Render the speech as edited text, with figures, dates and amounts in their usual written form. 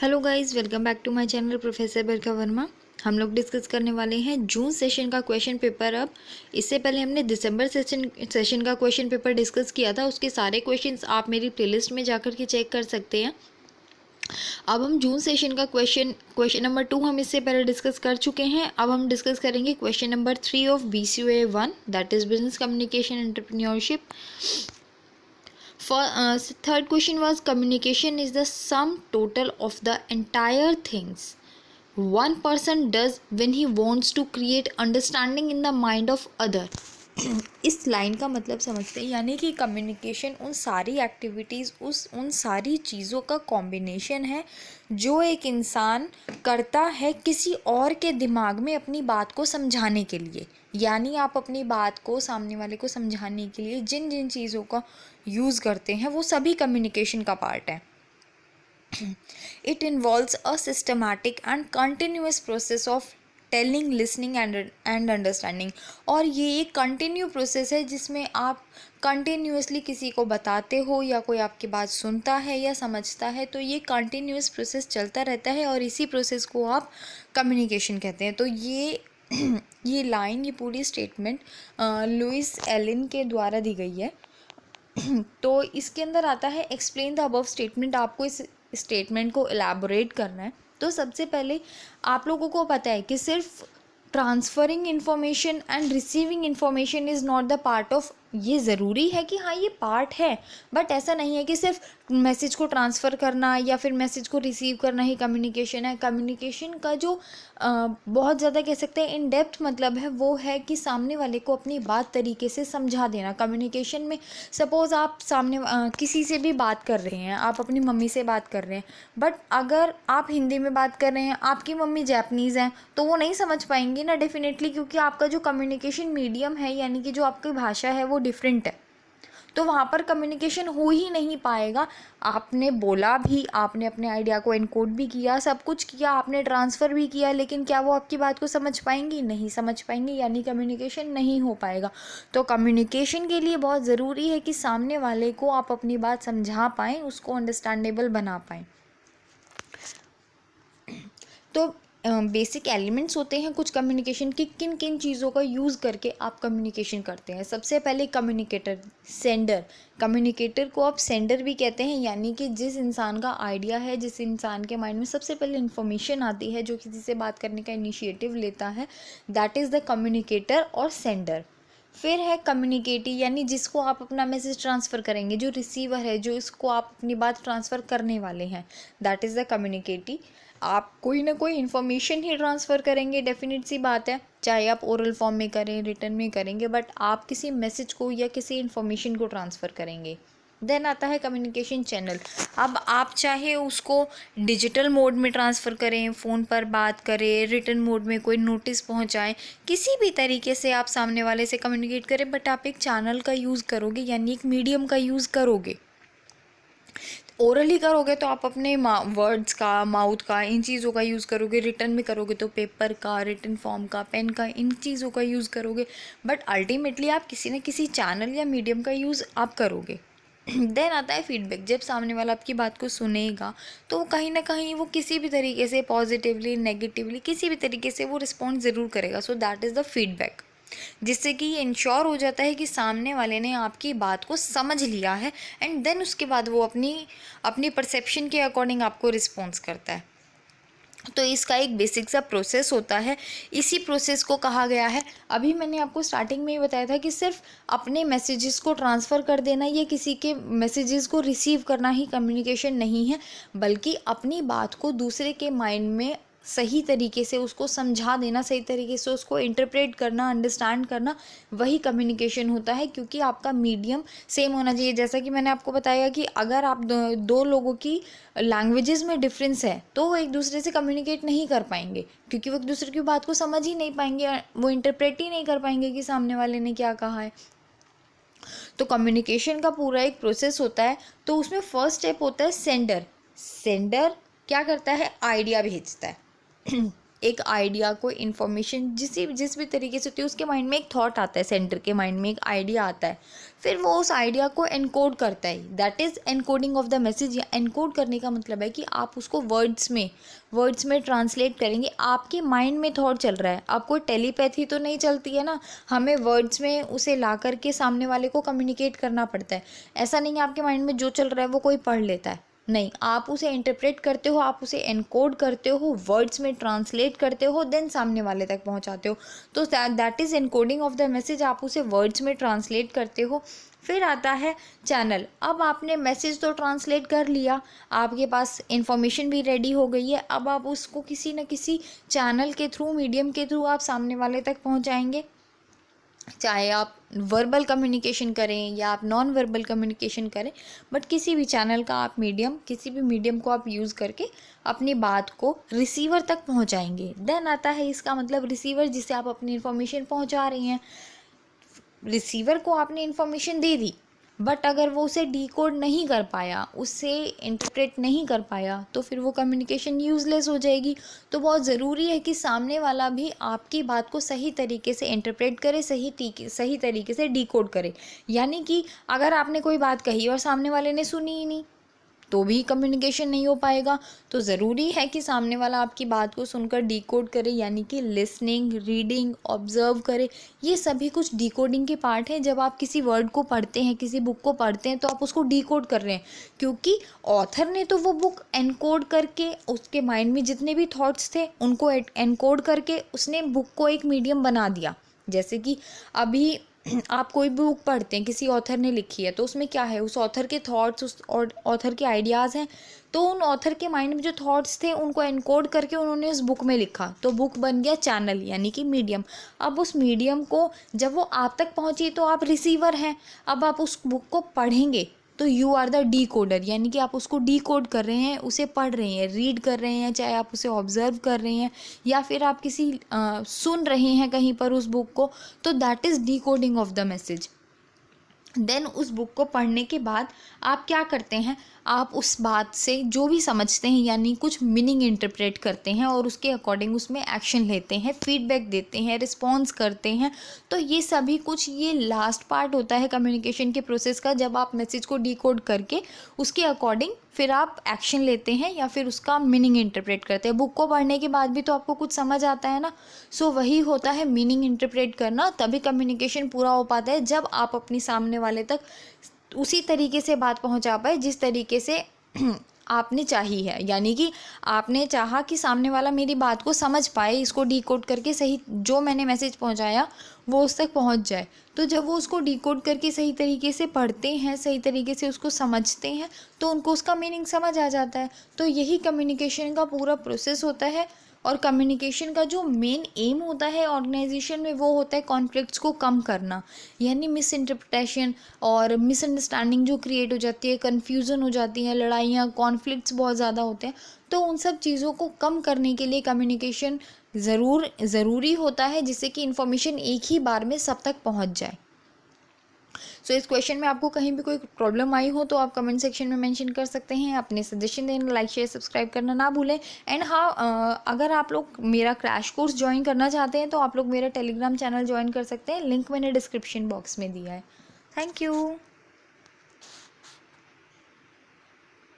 Hello guys, welcome back to my channel professor Barkha Verma. हम लोग discuss करने वाले हैं जून सेशन का क्वेश्चन पेपर। अब इससे पहले हमने दिसंबर सेशन का क्वेश्चन पेपर डिस्कस किया था। उसके सारे क्वेश्चंस आप मेरी प्लेलिस्ट में जाकर के चेक कर सकते हैं। अब हम जून सेशन का क्वेश्चन नंबर 2 हम इससे पहले डिस्कस कर चुके हैं। अब हम डिस्कस करेंगे question number 3 of BCOA 1, that is business communication entrepreneurship. Third question was communication is the sum total of the entire things one person does when he wants to create understanding in the mind of other. इस line का मतलब समझते हैं, यानी कि communication उन सारी activities उन सारी चीज़ों का कॉम्बिनेशन है जो एक इंसान करता है किसी और के दिमाग में अपनी बात को समझाने के लिए। यानी आप अपनी बात को सामने वाले को समझाने के लिए जिन जिन चीज़ों का यूज़ करते हैं वो सभी कम्युनिकेशन का पार्ट है. It involves a systematic and continuous process of telling, listening and understanding. और ये एक कंटिन्यू प्रोसेस है जिसमें आप कंटिन्यूसली किसी को बताते हो या कोई आपकी बात सुनता है या समझता है, तो ये कंटिन्यूस प्रोसेस चलता रहता है और इसी प्रोसेस को आप कम्युनिकेशन कहते हैं. तो ये लाइन, ये पूरी स्टेटमेंट लुइस एलिन के द्वारा दी गई है. तो इसके अंदर आता है एक्सप्लेन द अबव स्टेटमेंट. आपको इस स्टेटमेंट को एलैबोरेट करना है. तो सबसे पहले आप लोगों को पता है कि सिर्फ transferring information and receiving information is not the part of. ये ज़रूरी है कि हाँ ये पार्ट है, बट ऐसा नहीं है कि सिर्फ मैसेज को ट्रांसफ़र करना या फिर मैसेज को रिसीव करना ही कम्युनिकेशन है. कम्युनिकेशन का जो बहुत ज़्यादा कह सकते हैं इन डेप्थ मतलब है वो है कि सामने वाले को अपनी बात तरीके से समझा देना. कम्युनिकेशन में सपोज़ आप सामने किसी से भी बात कर रहे हैं, आप अपनी मम्मी से बात कर रहे हैं, बट अगर आप हिंदी में बात कर रहे हैं, आपकी मम्मी जैपनीज़ हैं, तो वो नहीं समझ पाएंगी ना डेफिनेटली, क्योंकि आपका जो कम्युनिकेशन मीडियम है यानी कि जो आपकी भाषा है वो डिफरेंट है. तो वहाँ पर कम्युनिकेशन हो ही नहीं पाएगा. आपने बोला भी, आपने अपने आइडिया को इनकोड भी किया, सब कुछ किया, आपने ट्रांसफ़र भी किया, लेकिन क्या वो आपकी बात को समझ पाएंगी? नहीं समझ पाएंगी, यानी कम्युनिकेशन नहीं हो पाएगा. तो कम्युनिकेशन के लिए बहुत ज़रूरी है कि सामने वाले को आप अपनी बात समझा पाएँ, उसको अंडरस्टैंडेबल बना पाएँ. तो बेसिक एलिमेंट्स होते हैं कुछ कम्युनिकेशन की. किन किन चीज़ों का यूज़ करके आप कम्युनिकेशन करते हैं. सबसे पहले कम्युनिकेटर, सेंडर. कम्युनिकेटर को आप सेंडर भी कहते हैं, यानी कि जिस इंसान का आइडिया है, जिस इंसान के माइंड में सबसे पहले इन्फॉर्मेशन आती है, जो किसी से बात करने का इनिशिएटिव लेता है, दैट इज़ द कम्युनिकेटर और सेंडर. फिर है कम्युनिकेटी, यानी जिसको आप अपना मैसेज ट्रांसफ़र करेंगे, जो रिसीवर है, जो इसको आप अपनी बात ट्रांसफ़र करने वाले हैं, दैट इज़ द कम्युनिकेटी. आप कोई ना कोई इन्फॉर्मेशन ही ट्रांसफ़र करेंगे, डेफिनेट सी बात है, चाहे आप ओरल फॉर्म में करें, रिटन में करेंगे, बट आप किसी मैसेज को या किसी इन्फॉर्मेशन को ट्रांसफ़र करेंगे. देन आता है कम्युनिकेशन चैनल. अब आप चाहे उसको डिजिटल मोड में ट्रांसफ़र करें, फ़ोन पर बात करें, रिटन मोड में कोई नोटिस पहुंचाएं, किसी भी तरीके से आप सामने वाले से कम्युनिकेट करें, बट आप एक चैनल का यूज़ करोगे, यानी एक मीडियम का यूज़ करोगे. ओरली करोगे तो आप अपने वर्ड्स का, माउथ का, इन चीज़ों का यूज़ करोगे. रिटन में करोगे तो पेपर का, रिटन फॉर्म का, पेन का, इन चीज़ों का यूज़ करोगे, बट अल्टीमेटली आप किसी न किसी चैनल या मीडियम का यूज़ आप करोगे. देन आता है फीडबैक. जब सामने वाला आपकी बात को सुनेगा तो वो कहीं ना कहीं वो किसी भी तरीके से पॉजिटिवली, नेगेटिवली, किसी भी तरीके से वो रिस्पॉन्ड ज़रूर करेगा. So that is the feedback, जिससे कि ये इंश्योर हो जाता है कि सामने वाले ने आपकी बात को समझ लिया है, एंड देन उसके बाद वो अपनी परसेप्शन के अकॉर्डिंग आपको रिस्पॉन्स करता है. तो इसका एक बेसिक सा प्रोसेस होता है. इसी प्रोसेस को कहा गया है, अभी मैंने आपको स्टार्टिंग में ही बताया था कि सिर्फ अपने मैसेजेस को ट्रांसफ़र कर देना या किसी के मैसेजेस को रिसीव करना ही कम्युनिकेशन नहीं है, बल्कि अपनी बात को दूसरे के माइंड में सही तरीके से उसको समझा देना, सही तरीके से उसको इंटरप्रेट करना, अंडरस्टैंड करना, वही कम्युनिकेशन होता है. क्योंकि आपका मीडियम सेम होना चाहिए. जैसा कि मैंने आपको बताया कि अगर आप दो लोगों की लैंग्वेजेस में डिफरेंस है तो वो एक दूसरे से कम्युनिकेट नहीं कर पाएंगे, क्योंकि वो एक दूसरे की बात को समझ ही नहीं पाएंगे, वो इंटरप्रेट ही नहीं कर पाएंगे कि सामने वाले ने क्या कहा है. तो कम्युनिकेशन का पूरा एक प्रोसेस होता है. तो उसमें फर्स्ट स्टेप होता है सेंडर. सेंडर क्या करता है? आइडिया भेजता है. एक आइडिया, कोई इन्फॉर्मेशन जिस भी तरीके से होती है, उसके माइंड में एक थॉट आता है, सेंडर के माइंड में एक आइडिया आता है, फिर वो उस आइडिया को एनकोड करता है। That is encoding of the message. या एनकोड करने का मतलब है कि आप उसको वर्ड्स में ट्रांसलेट करेंगे। आपके माइंड में थॉट चल रहा है, अब कोई टेलीपैथी तो नहीं चलती है ना, हमें वर्ड्स में उसे ला करके सामने वाले को कम्युनिकेट करना पड़ता है। ऐसा नहीं है आपके माइंड में जो चल रहा है वो कोई पढ़ लेता है, नहीं, आप उसे इंटरप्रेट करते हो, आप उसे एनकोड करते हो, वर्ड्स में ट्रांसलेट करते हो, देन सामने वाले तक पहुंचाते हो। तो that is encoding of the message. आप उसे वर्ड्स में ट्रांसलेट करते हो। फिर आता है चैनल। अब आपने मैसेज तो ट्रांसलेट कर लिया, आपके पास इंफॉर्मेशन भी रेडी हो गई है, अब आप उसको किसी न किसी चैनल के थ्रू, मीडियम के थ्रू आप सामने वाले तक पहुंचाएंगे। चाहे आप वर्बल कम्युनिकेशन करें या आप नॉन वर्बल कम्युनिकेशन करें, बट किसी भी चैनल का आप किसी भी मीडियम को आप यूज़ करके अपनी बात को रिसीवर तक पहुंचाएंगे। देन आता है इसका मतलब रिसीवर, जिसे आप अपनी इन्फॉर्मेशन पहुंचा रही हैं। रिसीवर को आपने इन्फॉर्मेशन दे दी, बट अगर वो उसे डीकोड नहीं कर पाया, उसे इंटरप्रेट नहीं कर पाया, तो फिर वो कम्युनिकेशन यूज़लेस हो जाएगी। तो बहुत ज़रूरी है कि सामने वाला भी आपकी बात को सही तरीके से इंटरप्रेट करे, सही तरीके से डीकोड करे। यानी कि अगर आपने कोई बात कही और सामने वाले ने सुनी ही नहीं, तो भी कम्युनिकेशन नहीं हो पाएगा। तो ज़रूरी है कि सामने वाला आपकी बात को सुनकर डीकोड करे, यानी कि लिसनिंग, रीडिंग, ऑब्जर्व करे। ये सभी कुछ डीकोडिंग के पार्ट हैं। जब आप किसी वर्ड को पढ़ते हैं, किसी बुक को पढ़ते हैं, तो आप उसको डीकोड कर रहे हैं, क्योंकि ऑथर ने तो वो बुक एनकोड करके, उसके माइंड में जितने भी थॉट्स थे उनको एनकोड करके उसने बुक को एक मीडियम बना दिया। जैसे कि अभी आप कोई भी बुक पढ़ते हैं, किसी ऑथर ने लिखी है, तो उसमें क्या है, उस ऑथर के थॉट्स, उस ऑथर के आइडियाज़ हैं। तो उन ऑथर के माइंड में जो थॉट्स थे उनको एनकोड करके उन्होंने उस बुक में लिखा, तो बुक बन गया चैनल, यानी कि मीडियम। अब उस मीडियम को जब वो आप तक पहुंची, तो आप रिसीवर हैं। अब आप उस बुक को पढ़ेंगे तो यू आर द डीकोडर, यानी कि आप उसको डीकोड कर रहे हैं, उसे पढ़ रहे हैं, रीड कर रहे हैं, चाहे आप उसे ऑब्जर्व कर रहे हैं या फिर आप सुन रहे हैं कहीं पर उस बुक को, तो that is decoding of the message. Then उस बुक को पढ़ने के बाद आप क्या करते हैं, आप उस बात से जो भी समझते हैं, यानी कुछ मीनिंग इंटरप्रेट करते हैं और उसके अकॉर्डिंग उसमें एक्शन लेते हैं, फीडबैक देते हैं, रिस्पॉन्स करते हैं। तो ये सभी कुछ, ये लास्ट पार्ट होता है कम्युनिकेशन के प्रोसेस का, जब आप मैसेज को डीकोड करके उसके अकॉर्डिंग फिर आप एक्शन लेते हैं या फिर उसका मीनिंग इंटरप्रेट करते हैं। बुक को पढ़ने के बाद भी तो आपको कुछ समझ आता है ना, सो वही होता है मीनिंग इंटरप्रेट करना। तभी कम्युनिकेशन पूरा हो पाता है, जब आप अपनी सामने वाले तक उसी तरीके से बात पहुंचा पाए जिस तरीके से आपने चाही है। यानी कि आपने चाहा कि सामने वाला मेरी बात को समझ पाए, इसको डीकोड करके सही, जो मैंने मैसेज पहुंचाया वो उस तक पहुंच जाए। तो जब वो उसको डीकोड करके सही तरीके से पढ़ते हैं, सही तरीके से उसको समझते हैं, तो उनको उसका मीनिंग समझ आ जाता है। तो यही कम्युनिकेशन का पूरा प्रोसेस होता है। और कम्युनिकेशन का जो मेन एम होता है ऑर्गेनाइजेशन में, वो होता है कॉन्फ्लिक्ट्स को कम करना, यानी मिस इंटरप्रिटेशन और मिसअंडरस्टैंडिंग जो क्रिएट हो जाती है, कन्फ्यूज़न हो जाती है, लड़ाइयाँ, कॉन्फ्लिक्ट्स बहुत ज़्यादा होते हैं। तो उन सब चीज़ों को कम करने के लिए कम्युनिकेशन ज़रूरी होता है, जिससे कि इन्फॉर्मेशन एक ही बार में सब तक पहुँच जाए। सो इस क्वेश्चन में आपको कहीं भी कोई प्रॉब्लम आई हो तो आप कमेंट सेक्शन में मेंशन कर सकते हैं। अपने सजेशन देना, लाइक शेयर सब्सक्राइब करना ना भूलें। एंड हाँ, अगर आप लोग मेरा क्रैश कोर्स ज्वाइन करना चाहते हैं तो आप लोग मेरा टेलीग्राम चैनल ज्वाइन कर सकते हैं, लिंक मैंने डिस्क्रिप्शन बॉक्स में दिया है। Thank you.